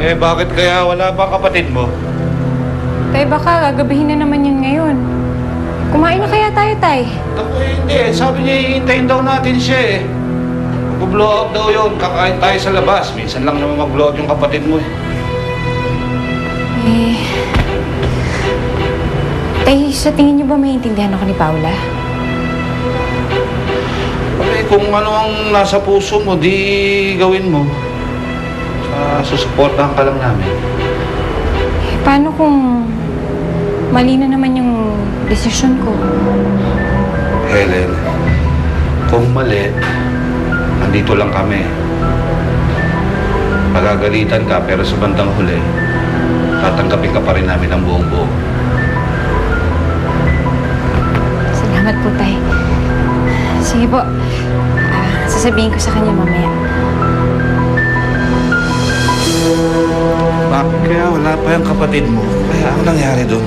Eh, bakit kaya wala ba kapatid mo? Tay, baka gagabihin na naman yun ngayon. Kumain na kaya tayo, Tay? Naku, hindi. Sabi niya, hihintayin daw natin siya eh. Mag-blow out daw yun. Kakain tayo sa labas. Minsan lang naman mag-blow out yung kapatid mo eh. Eh... Tay, sa tingin niyo ba maintindihan ako ni Paula? Eh, kung ano ang nasa puso mo, di gawin mo. Susuportahan ka lang namin. Eh, paano kung mali na naman yung desisyon ko? Helen, kung mali, nandito lang kami. Magagalitan ka, pero sa bandang huli, tatanggapin ka pa rin namin ang buong buo. Salamat po, Tay. Sige po. Sasabihin ko sa kanya mamaya. Bakit kaya wala pa yung kapatid mo? Kaya ang nangyari doon?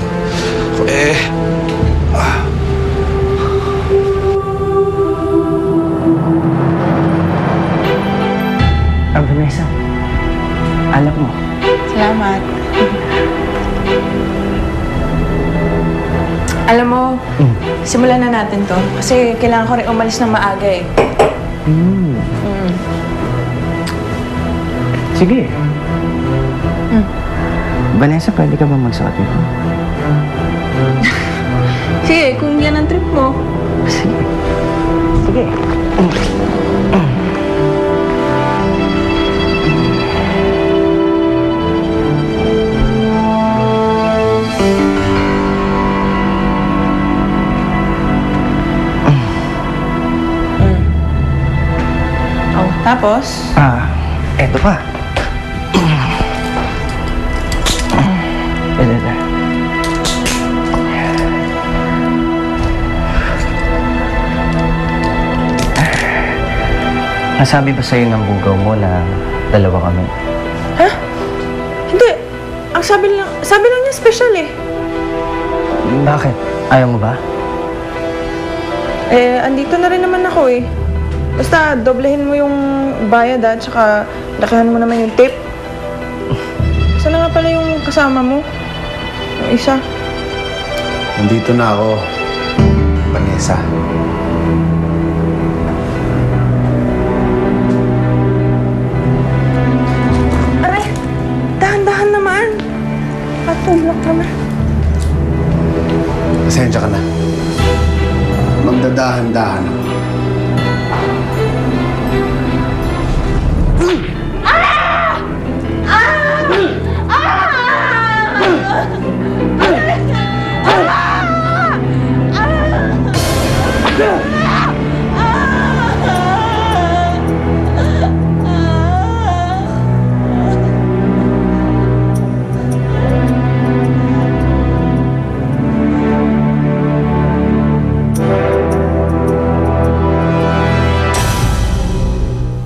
Vanessa, alam mo. Salamat. Alam mo, simulan na natin to. Kasi kailangan ko rin umalis ng maaga eh. Sige. Vanessa, pwede ka ba magsuot nito? Sige, kung yan ang trip mo. Sige. Sige. Oh, tapos? Eto pa. Ito. Nasabi ba sa'yo ng bugaw mo na dalawa kami? Ha? Hindi. Ang sabi lang niya special eh. Bakit? Ayaw mo ba? Eh, andito na rin naman ako eh. Basta, doblehin mo yung bayad at saka lakihan mo naman yung tip. Saan na nga pala yung kasama mo? Yung isa. Nandito na ako, Vanessa. Aray! Dahan-dahan naman. Patulak naman. Pasensya ka na. Magdadahan-dahan ako.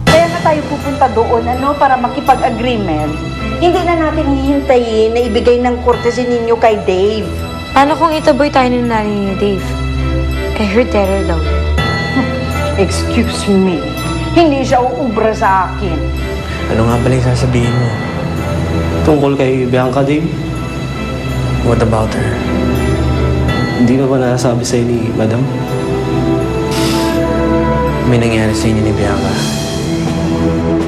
Kaya na tayo pupunta doon, para makipag-agreement. Hindi na natin hihintayin na ibigay ng courtesy ninyo kay Dave. Paano kung itaboy tayo ng nanay ni Dave? I heard terror daw. Excuse me, hindi siya uubra sa akin. Ano nga pala yung sasabihin mo? Tungkol kay Bianca, Dave? What about her? Hindi na ba nasabi sa'yo ni Madam? May nangyari sa inyo ni Bianca.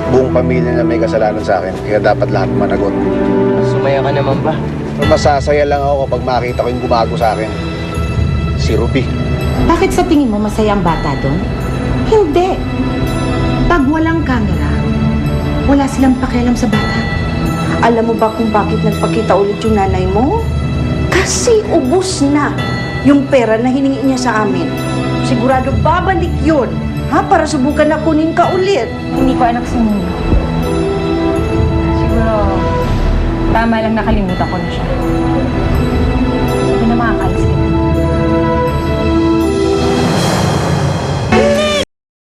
Buong pamilya na may kasalanan sa akin, kaya dapat lahat managot. Sumaya ka naman ba? Masasaya lang ako kapag makita ko yung gumago sa akin. Si Ruby. Bakit sa tingin mo masaya ang bata doon? Hindi. Pag walang camera, wala silang pakialam sa bata. Alam mo ba kung bakit nagpakita ulit yung nanay mo? Kasi ubos na yung pera na hiningi niya sa amin. Sigurado babalik yun, para subukan na kunin ka ulit. Hindi ko anak si Nino. Siguro, tama lang nakalimutan ko na siya.